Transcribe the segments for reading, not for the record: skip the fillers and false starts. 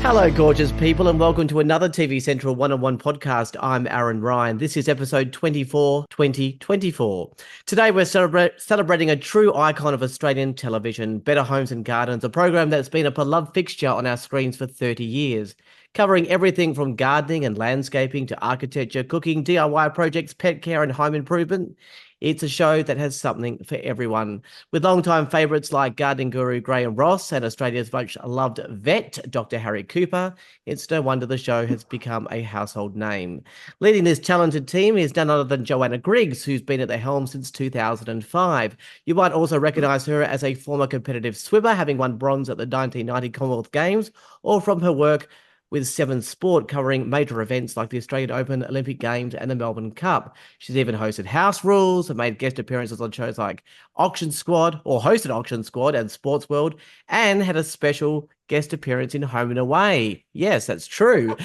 Hello, gorgeous people, and welcome to another TV Central one-on-one podcast. I'm Aaron Ryan. This is episode 24, 2024. Today, we're celebrating a true icon of Australian television, Better Homes and Gardens, a program that's been a beloved fixture on our screens for 30 years, covering everything from gardening and landscaping to architecture, cooking, DIY projects, pet care and home improvement. It's a show that has something for everyone. With long-time favourites like gardening guru Graham Ross and Australia's most loved vet, Dr. Harry Cooper, it's no wonder the show has become a household name. Leading this talented team is none other than Johanna Griggs, who's been at the helm since 2005. You might also recognise her as a former competitive swimmer, having won bronze at the 1990 Commonwealth Games, or from her work with Seven Sport, covering major events like the Australian Open, Olympic Games and the Melbourne Cup. She's even hosted House Rules and made guest appearances on shows like Auction Squad, or hosted Auction Squad and Sports World, and had a special guest appearance in Home and Away. Yes, that's true.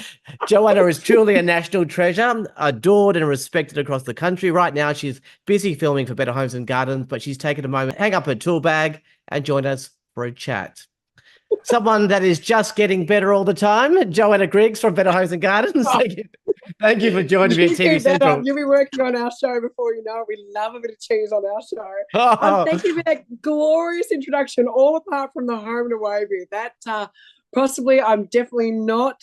Johanna is truly a national treasure, adored and respected across the country. Right now, she's busy filming for Better Homes and Gardens, but she's taken a moment, hang up her tool bag and join us for a chat. Someone that is just getting better all the time, Johanna Griggs from Better Homes and Gardens. Thank you for joining me at TV Central. You'll be working on our show before you know it. We love a bit of cheese on our show. Thank you for that glorious introduction, all apart from the Home and Away bit. That possibly, I'm definitely not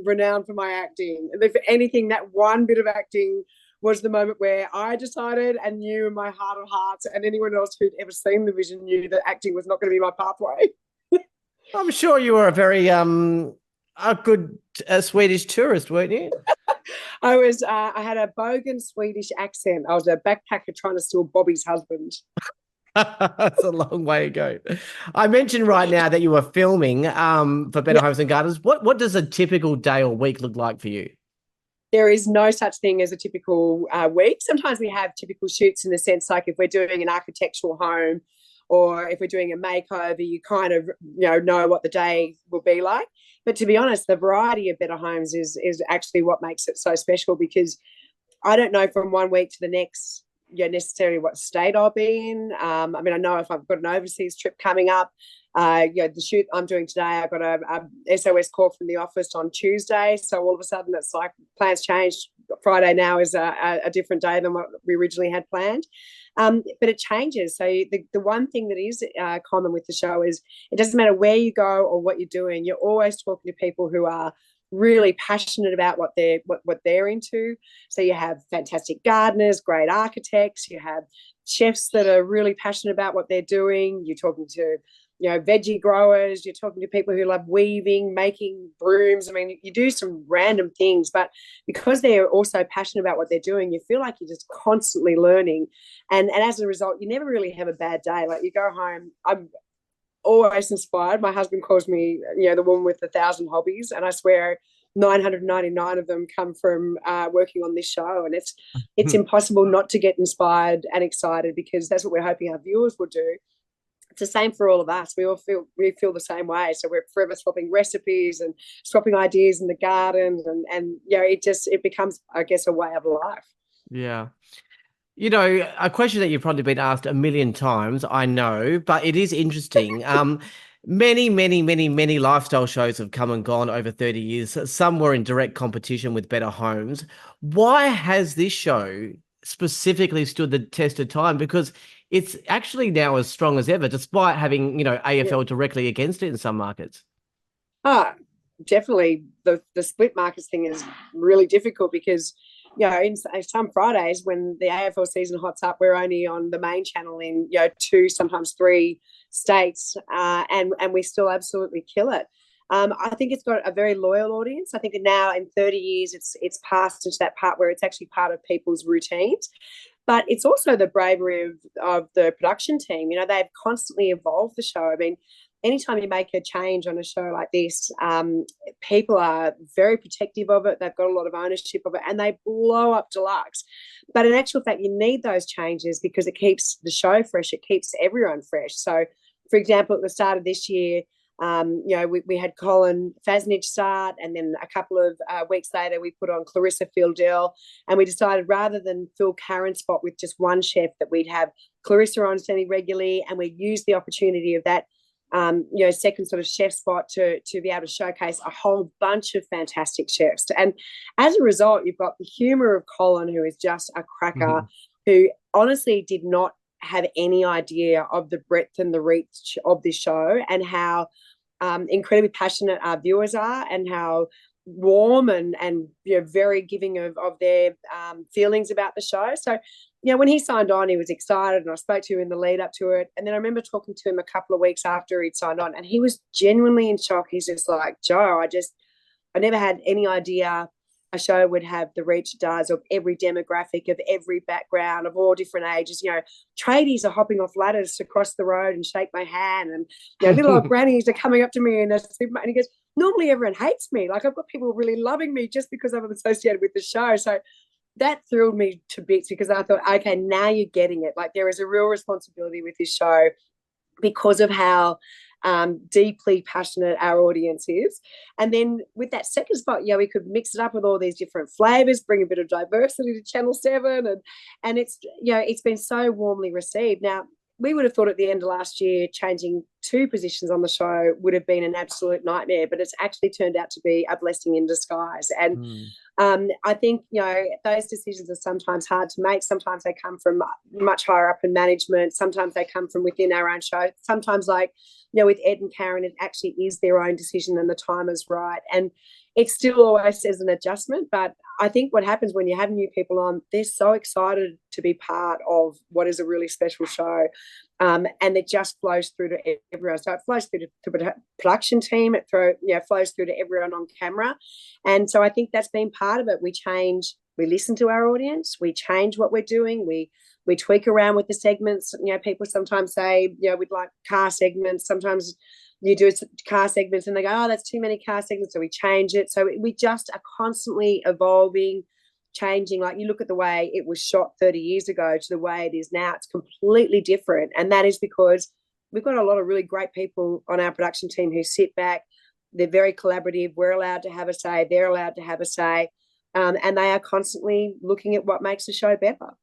renowned for my acting. If anything, that one bit of acting was the moment where I decided and knew in my heart of hearts, and anyone else who'd ever seen the vision knew that acting was not going to be my pathway. I'm sure you were a very a good Swedish tourist, weren't you? I was. I had a bogan Swedish accent. I was a backpacker trying to steal Bobby's husband. That's a long way to go. I mentioned right now that you were filming for Better Homes and Gardens. What does a typical day or week look like for you? There is no such thing as a typical week. Sometimes we have typical shoots in the sense like if we're doing an architectural home, or if we're doing a makeover, you kind of know what the day will be like. But to be honest, the variety of Better Homes is actually what makes it so special, because I don't know from one week to the next necessarily what state I'll be in. I know if I've got an overseas trip coming up. The shoot I'm doing today, I got a SOS call from the office on Tuesday. So all of a sudden it's like plans changed. Friday now is a different day than what we originally had planned. But it changes. So the one thing that is common with the show is it doesn't matter where you go or what you're doing. You're always talking to people who are really passionate about what they're into. So you have fantastic gardeners, great architects. You have chefs that are really passionate about what they're doing. You're talking to veggie growers, you're talking to people who love weaving, making brooms. I mean, you do some random things, but because they're also passionate about what they're doing, you feel like you're just constantly learning. And as a result, you never really have a bad day. Like you go home, I'm always inspired. My husband calls me, the woman with 1,000 hobbies. And I swear 999 of them come from working on this show. And it's impossible not to get inspired and excited, because that's what we're hoping our viewers will do. It's the same for all of us. We feel the same way. So we're forever swapping recipes and swapping ideas in the garden, and it becomes, I guess, a way of life. Yeah. A question that you've probably been asked a million times, I know, but it is interesting. Many lifestyle shows have come and gone over 30 years. Some were in direct competition with Better Homes. Why has this show specifically stood the test of time? Because it's actually now as strong as ever, despite having, AFL directly against it in some markets. Definitely. The split markets thing is really difficult because, in some Fridays when the AFL season hots up, we're only on the main channel in, 2, sometimes 3 states, and we still absolutely kill it. I think it's got a very loyal audience. I think now in 30 years, it's passed into that part where it's actually part of people's routines. But it's also the bravery of the production team. They've constantly evolved the show. I mean, anytime you make a change on a show like this, people are very protective of it. They've got a lot of ownership of it, and they blow up deluxe. But in actual fact, you need those changes because it keeps the show fresh. It keeps everyone fresh. So, for example, at the start of this year, we had Colin Fasnich start, and then a couple of weeks later we put on Clarissa Fieldell, and we decided rather than fill Karen's spot with just one chef that we'd have Clarissa on semi-regularly, and we'd use the opportunity of that second sort of chef spot to be able to showcase a whole bunch of fantastic chefs. And as a result, you've got the humor of Colin, who is just a cracker, who honestly did not have any idea of the breadth and the reach of this show, and how incredibly passionate our viewers are, and how warm and very giving of their feelings about the show. So when he signed on, he was excited, and I spoke to him in the lead up to it. And then I remember talking to him a couple of weeks after he'd signed on, and he was genuinely in shock. He's just like, Joe, I never had any idea a show would have the reach it does, of every demographic, of every background, of all different ages. Tradies are hopping off ladders to cross the road and shake my hand, and little old grannies are coming up to me in a supermarket, and he goes, normally everyone hates me. Like, I've got people really loving me just because I'm associated with the show. So that thrilled me to bits, because I thought, okay, now you're getting it. Like, there is a real responsibility with this show because of how deeply passionate our audience is. And then with that second spot, we could mix it up with all these different flavors, bring a bit of diversity to Channel 7, and it's it's been so warmly received. Now, we would have thought at the end of last year changing 2 positions on the show would have been an absolute nightmare, but it's actually turned out to be a blessing in disguise. And I think those decisions are sometimes hard to make. Sometimes they come from much higher up in management. Sometimes they come from within our own show. Sometimes, like with Ed and Karen, it actually is their own decision and the time is right. And it still always says an adjustment. But I think what happens when you have new people on, they're so excited to be part of what is a really special show. And it just flows through to everyone. So it flows through to the production team. It flows through to everyone on camera. And so I think that's been part of it. We listen to our audience. We change what we're doing. We tweak around with the segments. People sometimes say, we'd like car segments. Sometimes you do car segments and they go, oh, that's too many car segments. So we change it. So we just are constantly evolving, changing. Like, you look at the way it was shot 30 years ago to the way it is now, it's completely different. And that is because we've got a lot of really great people on our production team who sit back. They're very collaborative. We're allowed to have a say. They're allowed to have a say. And they are constantly looking at what makes the show better.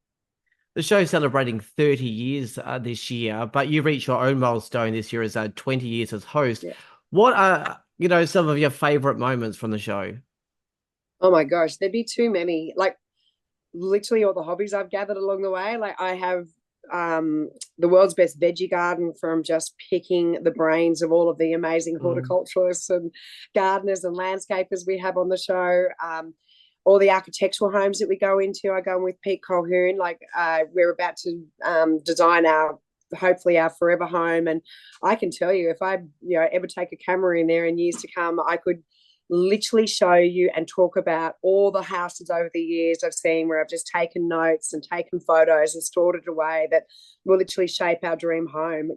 The show's celebrating 30 years this year, but you reached your own milestone this year as 20 years as host. Yeah. What are, some of your favorite moments from the show? Oh my gosh, there'd be too many. Like, literally all the hobbies I've gathered along the way. Like, I have the world's best veggie garden from just picking the brains of all of the amazing horticulturists and gardeners and landscapers we have on the show. All the architectural homes that we go into, I go in with Pete Colquhoun. Like, we're about to design hopefully our forever home. And I can tell you, if I ever take a camera in there in years to come, I could literally show you and talk about all the houses over the years I've seen where I've just taken notes and taken photos and stored it away that will literally shape our dream home.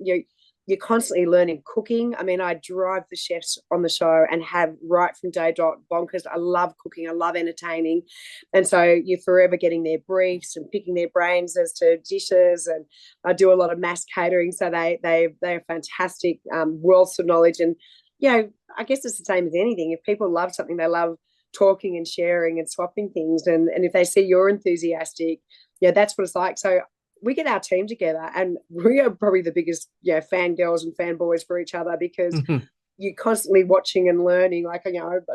You're constantly learning cooking. I mean, I drive the chefs on the show and have right from day dot bonkers. I love cooking. I love entertaining. And so you're forever getting their briefs and picking their brains as to dishes. And I do a lot of mass catering. So they're fantastic wealth of knowledge. And, I guess it's the same as anything. If people love something, they love talking and sharing and swapping things. And if they see you're enthusiastic, that's what it's like. So we get our team together and we are probably the biggest fangirls and fanboys for each other, because you're constantly watching and learning. Like, I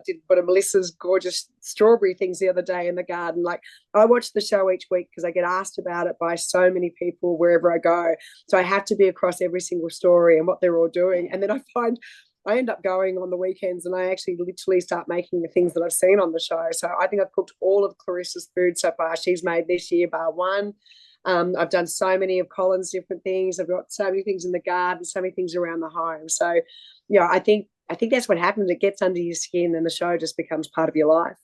did one of Melissa's gorgeous strawberry things the other day in the garden. Like, I watch the show each week because I get asked about it by so many people wherever I go. So I have to be across every single story and what they're all doing. And then I end up going on the weekends and I actually literally start making the things that I've seen on the show. So I think I've cooked all of Clarissa's food so far. She's made this year bar one. I've done so many of Colin's different things. I've got so many things in the garden, so many things around the home. So, I think that's what happens. It gets under your skin and the show just becomes part of your life.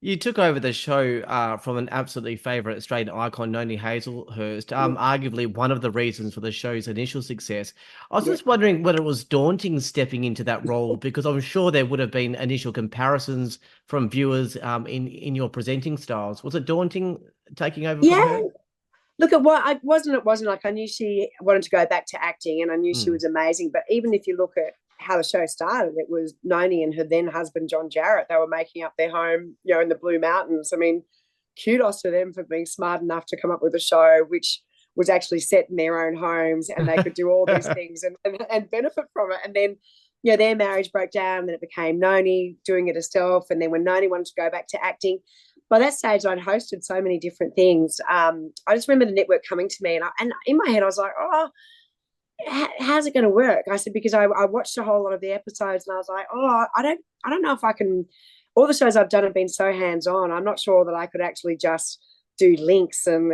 You took over the show from an absolutely favourite Australian icon, Noni HazlehurstThe, arguably one of the reasons for the show's initial success. I was just wondering whether it was daunting stepping into that role, because I'm sure there would have been initial comparisons from viewers in your presenting styles. Was it daunting taking over from her? Look, it wasn't like, I knew she wanted to go back to acting and I knew she was amazing. But even if you look at how the show started, it was Noni and her then husband, John Jarrett. They were making up their home, in the Blue Mountains. I mean, kudos to them for being smart enough to come up with a show which was actually set in their own homes, and they could do all these things and benefit from it. And then, their marriage broke down, and then it became Noni doing it herself. And then when Noni wanted to go back to acting, by that stage, I'd hosted so many different things. I just remember the network coming to me, and in my head, I was like, oh, how's it going to work? I said, because I watched a whole lot of the episodes, and I was like, oh, I don't know if I can. All the shows I've done have been so hands-on. I'm not sure that I could actually just do links and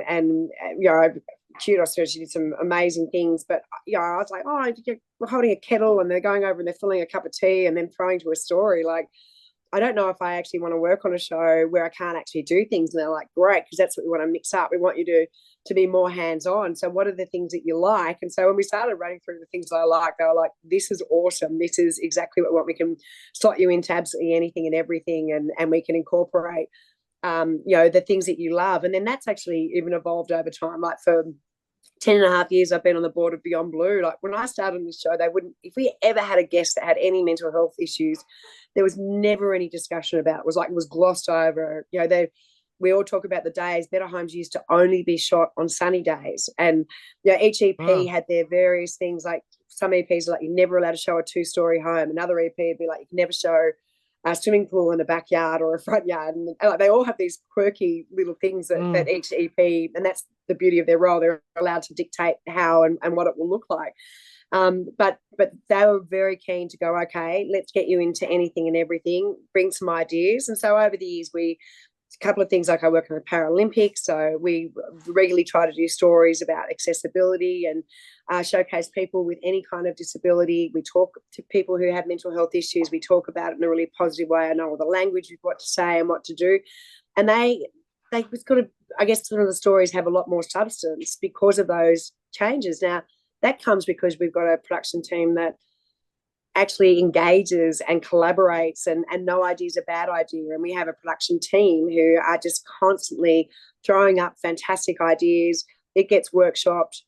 kudos to her. She did some amazing things, but I was like, oh, we're holding a kettle and they're going over and they're filling a cup of tea and then throwing to a story. Like, I don't know if I actually want to work on a show where I can't actually do things. And they're like, great, because that's what we want to mix up. We want you to be more hands-on. So what are the things that you like? And so when we started running through the things that I like, they were like, this is awesome. This is exactly what we want. We can slot you into absolutely anything and everything, and we can incorporate the things that you love. And then that's actually even evolved over time. Like for 10.5 years, I've been on the board of Beyond Blue. Like when I started on this show, they wouldn't, if we ever had a guest that had any mental health issues, there was never any discussion about it. It was glossed over. We all talk about the days. Better Homes used to only be shot on sunny days. And each EP had their various things. Like some EPs are like, you're never allowed to show a 2-story home. Another EP would be like, you can never show a swimming pool in a backyard or a front yard. And like, they all have these quirky little things that each EP, and that's the beauty of their role. They're allowed to dictate how and what it will look like. But they were very keen to go, okay, let's get you into anything and everything, bring some ideas. And so over the years, a couple of things, like I work on the Paralympics, so we regularly try to do stories about accessibility and showcase people with any kind of disability. We talk to people who have mental health issues. We talk about it in a really positive way. I know all the language of what to say and what to do. And they kind of, I guess some of the stories have a lot more substance because of those changes. Now, that comes because we've got a production team that actually engages and collaborates, and no idea is a bad idea. And we have a production team who are just constantly throwing up fantastic ideas. It gets workshopped.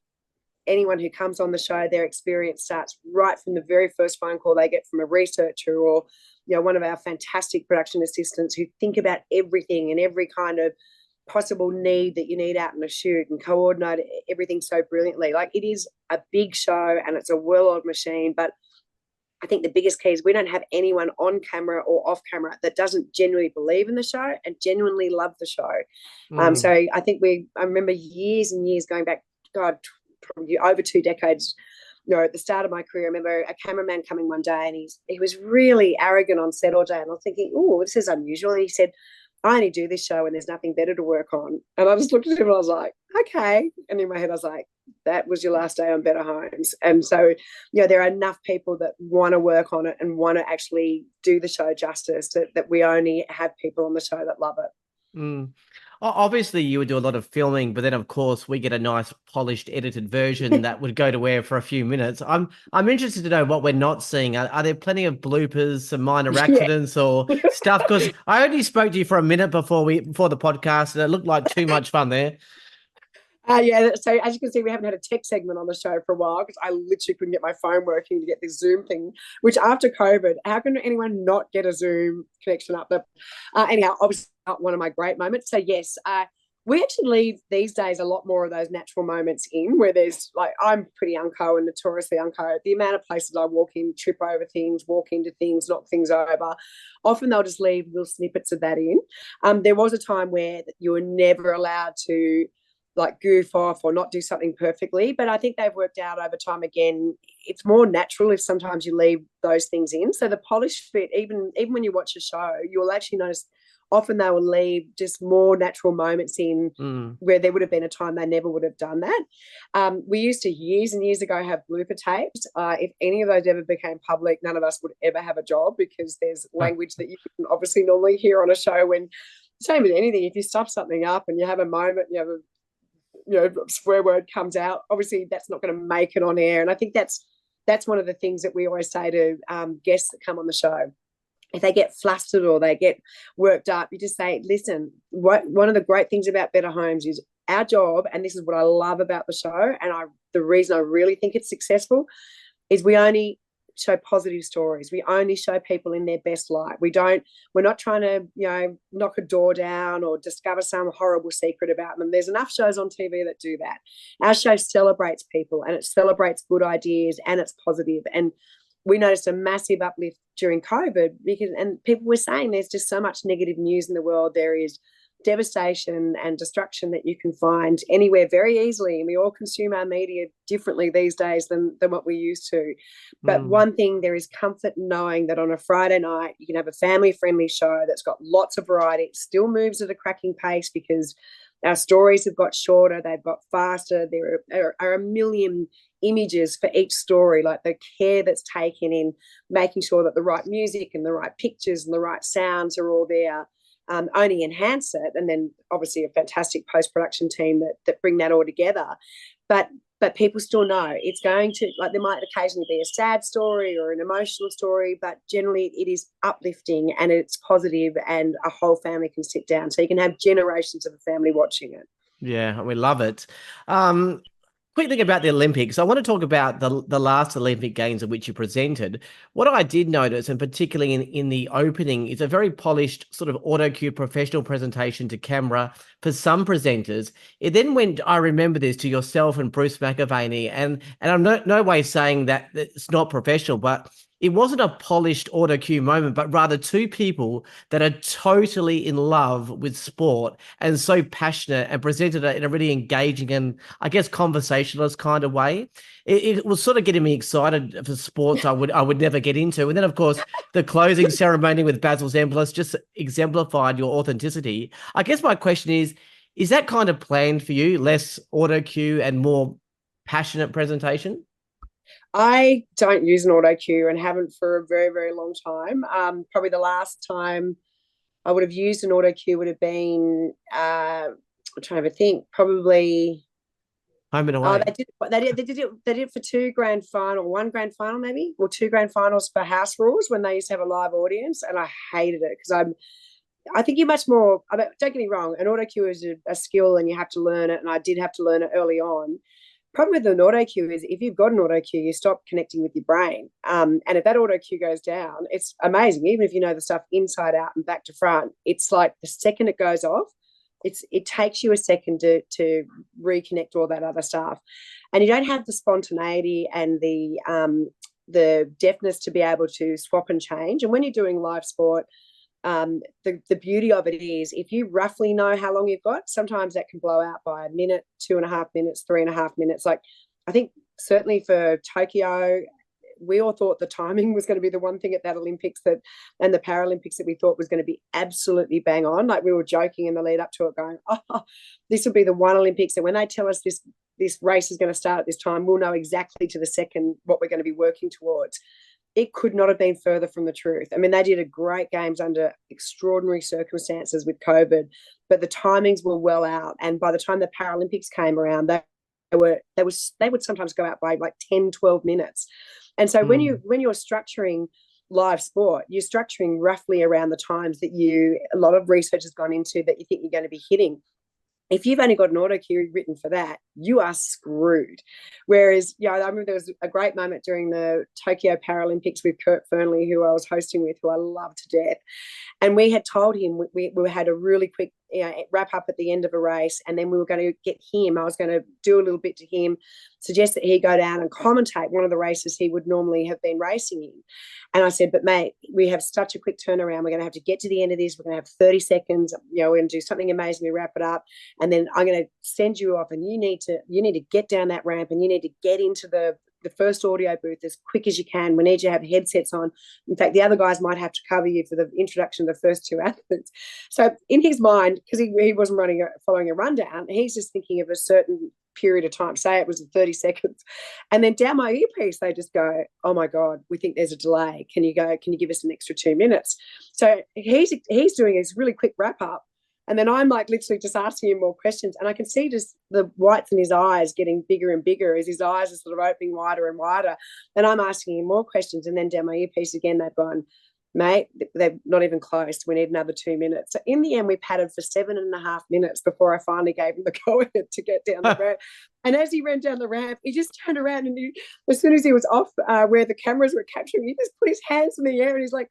Anyone who comes on the show, their experience starts right from the very first phone call they get from a researcher or one of our fantastic production assistants who think about everything and every kind of possible need that you need out in a shoot and coordinate everything so brilliantly. Like, it is a big show and it's a well-oiled machine, but I think the biggest key is we don't have anyone on camera or off camera that doesn't genuinely believe in the show and genuinely love the show. So I think I remember years and years going back, God, probably over 2 decades, at the start of my career, I remember a cameraman coming one day and he was really arrogant on set all day. And I was thinking, oh, this is unusual. And he said, I only do this show when there's nothing better to work on. And I just looked at him and I was like, okay. And in my head, I was like, that was your last day on Better Homes. And so, there are enough people that want to work on it and want to actually do the show justice that we only have people on the show that love it. Obviously, you would do a lot of filming, but then, of course, we get a nice, polished, edited version that would go to air for a few minutes. I'm interested to know what we're not seeing. Are there plenty of bloopers, some minor accidents or stuff? Because I only spoke to you for a minute before the podcast, and it looked like too much fun there. So as you can see, we haven't had a tech segment on the show for a while because I literally couldn't get my phone working to get this Zoom thing, which after COVID, how can anyone not get a Zoom connection up? But anyhow, obviously not one of my great moments. So yes, we actually leave these days a lot more of those natural moments in where there's like, I'm pretty unco and notoriously unco. The amount of places I walk in, trip over things, walk into things, knock things over, often they'll just leave little snippets of that in. There was a time where you were never allowed to like goof off or not do something perfectly, but I think they've worked out over time. Again, it's more natural if sometimes you leave those things in. So the polished fit, even when you watch a show, you'll actually notice often they will leave just more natural moments in where there would have been a time they never would have done that. We used to years and years ago have blooper tapes. If any of those ever became public, none of us would ever have a job because there's language that you can obviously normally hear on a show. When same with anything, if you stuff something up and you have a moment, you have a swear word comes out, obviously that's not going to make it on air. And I think that's one of the things that we always say to guests that come on the show. If they get flustered or they get worked up, you just say, listen, one of the great things about Better Homes is our job, and this is what I love about the show, and the reason I really think it's successful is we only show positive stories. We only show people in their best light. We're not trying to, knock a door down or discover some horrible secret about them. There's enough shows on TV that do that. Our show celebrates people, and it celebrates good ideas, and it's positive. And we noticed a massive uplift during COVID and people were saying there's just so much negative news in the world. There is devastation and destruction that you can find anywhere very easily, and we all consume our media differently these days than what we used to. But one thing, there is comfort in knowing that on a Friday night you can have a family-friendly show that's got lots of variety. It still moves at a cracking pace because our stories have got shorter, they've got faster. There are a million images for each story, like the care that's taken in making sure that the right music and the right pictures and the right sounds are all there. Only enhance it, and then obviously a fantastic post-production team that bring that all together. But people still know it's going to, like, there might occasionally be a sad story or an emotional story, but generally it is uplifting and it's positive, and a whole family can sit down. So you can have generations of a family watching it. Yeah, we love it. Quick thing about the Olympics. I want to talk about the last Olympic Games at which you presented. What I did notice, and particularly in the opening, is a very polished sort of auto-cue professional presentation to camera for some presenters. It then went, I remember this, to yourself and Bruce McAvaney, and I'm no way saying that it's not professional, but it wasn't a polished auto cue moment, but rather two people that are totally in love with sport and so passionate, and presented it in a really engaging and, I guess, conversationalist kind of way. It was sort of getting me excited for sports I would never get into. And then, of course, the closing ceremony with Basil Zemplis just exemplified your authenticity. I guess my question is that kind of planned for you, less auto cue and more passionate presentation? I don't use an auto cue and haven't for a very, very long time. Probably the last time I would have used an auto cue would have been, I'm trying to think, probably Home and away. They did it for one grand final maybe, or two grand finals for House Rules when they used to have a live audience, and I hated it because I think you're much more. Don't get me wrong, an auto cue is a skill and you have to learn it, and I did have to learn it early on. Problem with an auto cue is if you've got an auto cue, you stop connecting with your brain. And if that auto cue goes down, it's amazing. Even if you know the stuff inside out and back to front, it's like the second it goes off, it takes you a second to reconnect all that other stuff. And you don't have the spontaneity and the deftness to be able to swap and change. And when you're doing live sport, the beauty of it is if you roughly know how long you've got, sometimes that can blow out by a minute, 2.5 minutes, 3.5 minutes. Like, I think certainly for Tokyo, we all thought the timing was going to be the one thing at that Olympics and the Paralympics that we thought was going to be absolutely bang on. Like, we were joking in the lead up to it going, oh, this will be the one Olympics that when they tell us this race is going to start at this time, we'll know exactly to the second what we're going to be working towards. It could not have been further from the truth. I mean, they did a great games under extraordinary circumstances with COVID, but the timings were well out. And by the time the Paralympics came around, they would sometimes go out by like 10, 12 minutes. And so when you're structuring live sport, you're structuring roughly around the times that a lot of research has gone into that you think you're going to be hitting. If you've only got an auto cue written for that, you are screwed. Whereas, I remember there was a great moment during the Tokyo Paralympics with Kurt Fearnley, who I was hosting with, who I love to death. And we had told him we had a really quick wrap up at the end of a race, and then we were going to get him. I was going to do a little bit to him, suggest that he go down and commentate one of the races he would normally have been racing in. And I said, but mate, we have such a quick turnaround. We're going to have to get to the end of this. We're going to have 30 seconds. We're going to do something amazing to wrap it up. And then I'm going to send you off, and you need to get down that ramp, and you need to get into the first audio booth as quick as you can. We need you to have headsets on. In fact, the other guys might have to cover you for the introduction of the first two athletes. So in his mind, because he wasn't following a rundown, he's just thinking of a certain period of time. Say it was 30 seconds. And then down my earpiece, they just go, oh my God, we think there's a delay. Can you give us an extra 2 minutes? So he's doing his really quick wrap up. And then I'm like literally just asking him more questions. And I can see just the whites in his eyes getting bigger and bigger as his eyes are sort of opening wider and wider. And I'm asking him more questions. And then down my earpiece again, they've gone, mate, they're not even close. We need another 2 minutes. So in the end, we padded for 7.5 minutes before I finally gave him the go ahead to get down the ramp. And as he ran down the ramp, he just turned around and as soon as he was off where the cameras were capturing, he just put his hands in the air and he's like,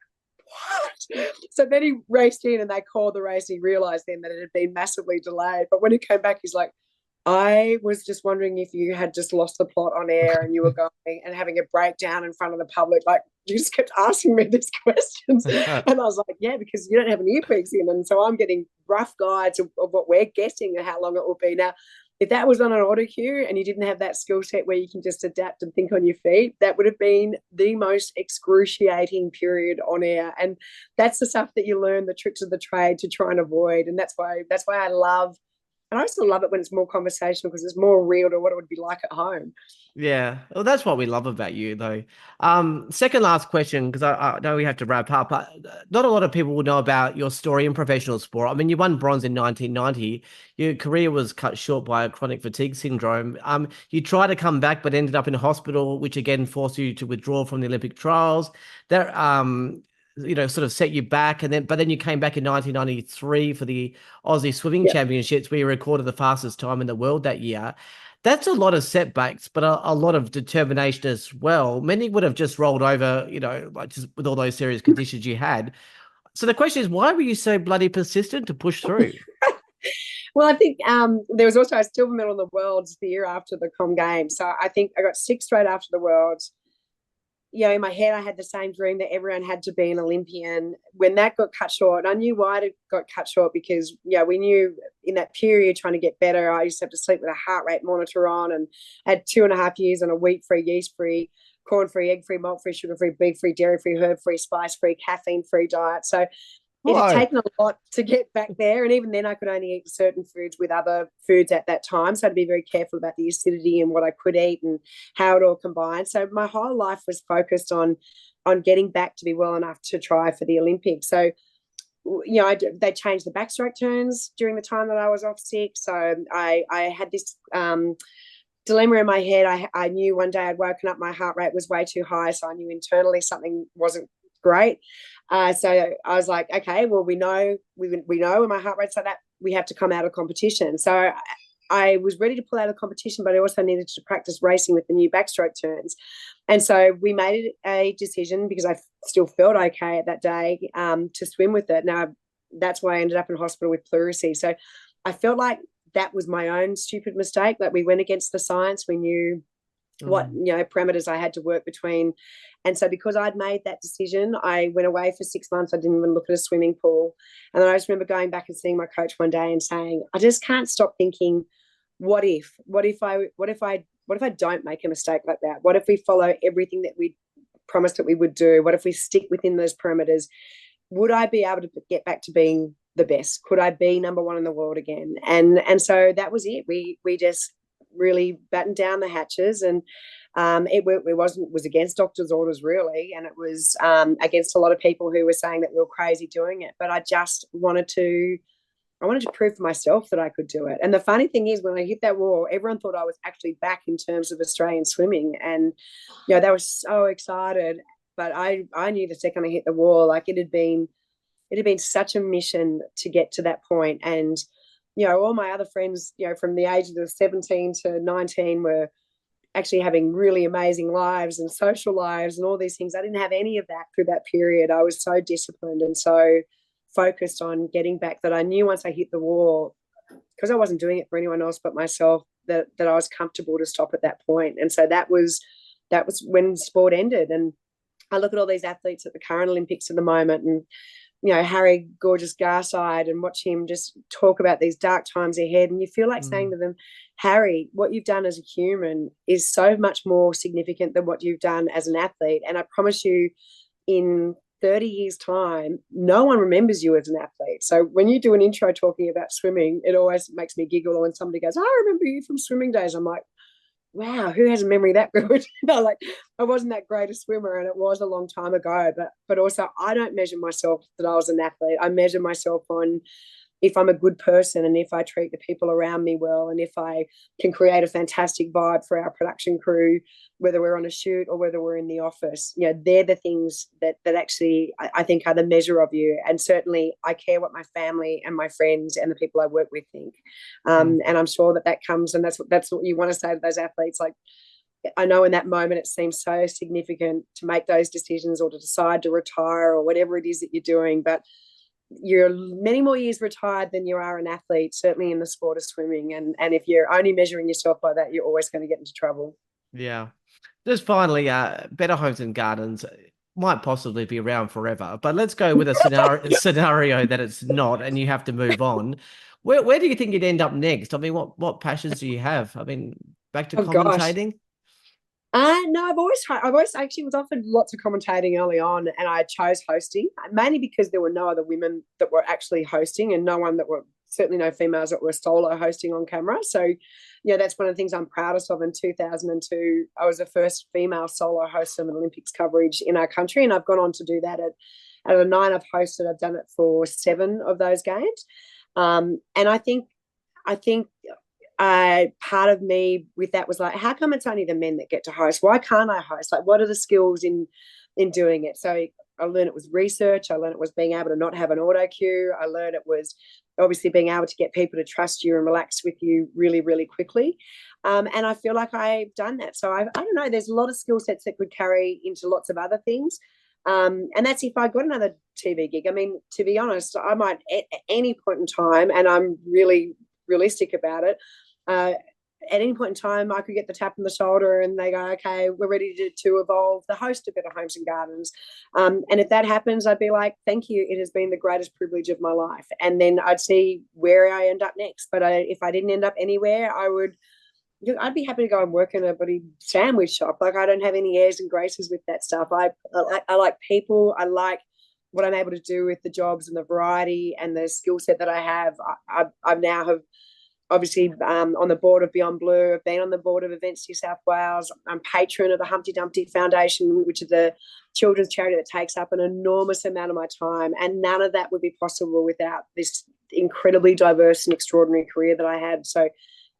what? So then he raced in and they called the race. And he realised then that it had been massively delayed. But when he came back, he's like, I was just wondering if you had just lost the plot on air and you were going and having a breakdown in front of the public. Like, you just kept asking me these questions. And I was like, yeah, because you don't have an earpiece in. And so I'm getting rough guides of what we're guessing and how long it will be. Now, if that was on an auto cue and you didn't have that skill set where you can just adapt and think on your feet, that would have been the most excruciating period on air. And that's the stuff that you learn, the tricks of the trade to try and avoid. And that's why I love, and I also love it when it's more conversational because it's more real to what it would be like at home. Yeah, well, that's what we love about you, though. Second last question, because I know we have to wrap up. But not a lot of people will know about your story in professional sport. I mean, you won bronze in 1990. Your career was cut short by a chronic fatigue syndrome. You tried to come back, but ended up in a hospital, which again forced you to withdraw from the Olympic trials. That sort of set you back, but then you came back in 1993 for the Aussie Swimming Championships, where you recorded the fastest time in the world that year. That's a lot of setbacks, but a lot of determination as well. Many would have just rolled over, like just with all those serious conditions you had. So the question is, why were you so bloody persistent to push through? Well, I think there was also a silver medal in the Worlds the year after the Com Games. So I think I got 6 straight after the Worlds. In my head, I had the same dream that everyone had to be an Olympian. When that got cut short, I knew why it got cut short because, we knew in that period trying to get better, I used to have to sleep with a heart rate monitor on and had 2.5 years on a wheat-free, yeast-free, corn-free, egg-free, malt-free, sugar-free, beef-free, dairy-free, herb-free, spice-free, caffeine-free diet. So it had taken a lot to get back there. And even then I could only eat certain foods with other foods at that time. So I had to be very careful about the acidity and what I could eat and how it all combined. So my whole life was focused on getting back to be well enough to try for the Olympics. So, they changed the backstroke turns during the time that I was off sick. So I had this dilemma in my head. I knew one day I'd woken up, my heart rate was way too high. So I knew internally something wasn't great. So I was like, okay, well, we know when my heart rate's like that, we have to come out of competition. So I was ready to pull out of competition, but I also needed to practice racing with the new backstroke turns. And so we made a decision because I still felt okay at that day to swim with it. Now, that's why I ended up in hospital with pleurisy. So I felt like that was my own stupid mistake. Like we went against the science. We knew what parameters I had to work between. And so because I'd made that decision, I went away for 6 months. I didn't even look at a swimming pool. And then I just remember going back and seeing my coach one day and saying, I just can't stop thinking, what if I don't make a mistake like that? What if we follow everything that we promised that we would do? What if we stick within those parameters? Would I be able to get back to being the best? Could I be number one in the world again? And so that was it. We just really battened down the hatches, and it was against doctors' orders really, and it was against a lot of people who were saying that we were crazy doing it. But I just wanted to prove for myself that I could do it. And the funny thing is, when I hit that wall, everyone thought I was actually back in terms of Australian swimming, and they were so excited. But I knew the second I hit the wall, like it had been such a mission to get to that point. And all my other friends, from the ages of 17 to 19 were actually having really amazing lives and social lives and all these things. I didn't have any of that through that period. I was so disciplined and so focused on getting back that I knew once I hit the wall, because I wasn't doing it for anyone else but myself, that I was comfortable to stop at that point. And so that was when sport ended. And I look at all these athletes at the current Olympics at the moment, and Harry Gorgeous Garside, and watch him just talk about these dark times ahead. And you feel like saying to them, Harry, what you've done as a human is so much more significant than what you've done as an athlete. And I promise you, in 30 years' time, no one remembers you as an athlete. So when you do an intro talking about swimming, it always makes me giggle when somebody goes, I remember you from swimming days. I'm like, wow, who has a memory that good? Like I wasn't that great a swimmer, and it was a long time ago, but also I don't measure myself that I was an athlete. I measure myself on if I'm a good person and if I treat the people around me well and if I can create a fantastic vibe for our production crew, whether we're on a shoot or whether we're in the office, they're the things that actually I think are the measure of you. And certainly I care what my family and my friends and the people I work with think. And I'm sure that comes, and that's what you want to say to those athletes. Like, I know in that moment it seems so significant to make those decisions or to decide to retire or whatever it is that you're doing, but you're many more years retired than you are an athlete, certainly in the sport of swimming. And if you're only measuring yourself by that, you're always going to get into trouble. Yeah. Just finally, Better Homes and Gardens might possibly be around forever, but let's go with a scenario that it's not, and you have to move on. Where do you think you'd end up next? I mean, what passions do you have? I mean, back to commentating? No, I've always actually was offered lots of commentating early on, and I chose hosting, mainly because there were no other women that were actually hosting, and certainly no females that were solo hosting on camera. So, that's one of the things I'm proudest of. In 2002, I was the first female solo host of an Olympics coverage in our country, and I've gone on to do that at the 9 I've hosted. I've done it for 7 of those games, and I think part of me with that was like, how come it's only the men that get to host? Why can't I host? Like, what are the skills in doing it? So I learned it was research. I learned it was being able to not have an auto cue. I learned it was obviously being able to get people to trust you and relax with you really, really quickly. And I feel like I've done that. So I don't know, there's a lot of skill sets that could carry into lots of other things. And that's if I got another TV gig. I mean, to be honest, I might at any point in time, and I'm really realistic about it, at any point in time, I could get the tap on the shoulder and they go, okay, we're ready to evolve the host of Better Homes and Gardens. And if that happens, I'd be like, thank you. It has been the greatest privilege of my life. And then I'd see where I end up next. But if I didn't end up anywhere, I'd be happy to go and work in a bloody sandwich shop. Like, I don't have any airs and graces with that stuff. I like people. I like what I'm able to do with the jobs and the variety and the skill set that I have. I now have obviously on the board of Beyond Blue. I've been on the board of Events New South Wales. I'm patron of the Humpty Dumpty Foundation, which is the children's charity that takes up an enormous amount of my time. And none of that would be possible without this incredibly diverse and extraordinary career that I had. So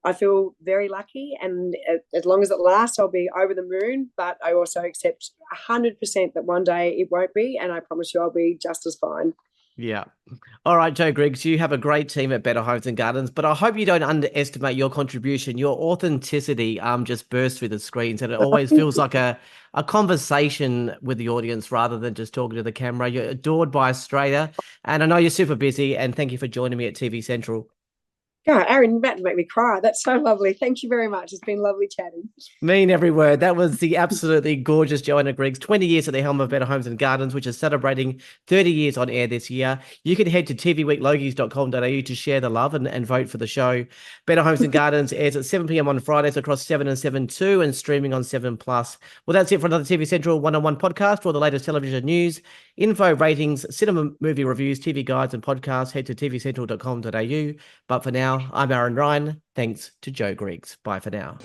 I feel very lucky. And as long as it lasts, I'll be over the moon. But I also accept 100% that one day it won't be. And I promise you I'll be just as fine. Yeah. All right, Jo Griggs, you have a great team at Better Homes and Gardens, but I hope you don't underestimate your contribution. Your authenticity just bursts through the screens, and it always feels like a conversation with the audience rather than just talking to the camera. You're adored by Australia, and I know you're super busy, and thank you for joining me at TV Central. God, Aaron, you're about to make me cry. That's so lovely. Thank you very much. It's been lovely chatting. Mean every word. That was the absolutely gorgeous Johanna Griggs, 20 years at the helm of Better Homes and Gardens, which is celebrating 30 years on air this year. You can head to tvweeklogies.com.au to share the love and vote for the show. Better Homes and Gardens airs at 7 p.m. on Fridays across 7 and 7.2 and streaming on 7+. Well, that's it for another TV Central one-on-one podcast. For the latest television news, info, ratings, cinema movie reviews, TV guides and podcasts, head to tvcentral.com.au. But for now, I'm Aaron Ryan. Thanks to Jo Griggs. Bye for now.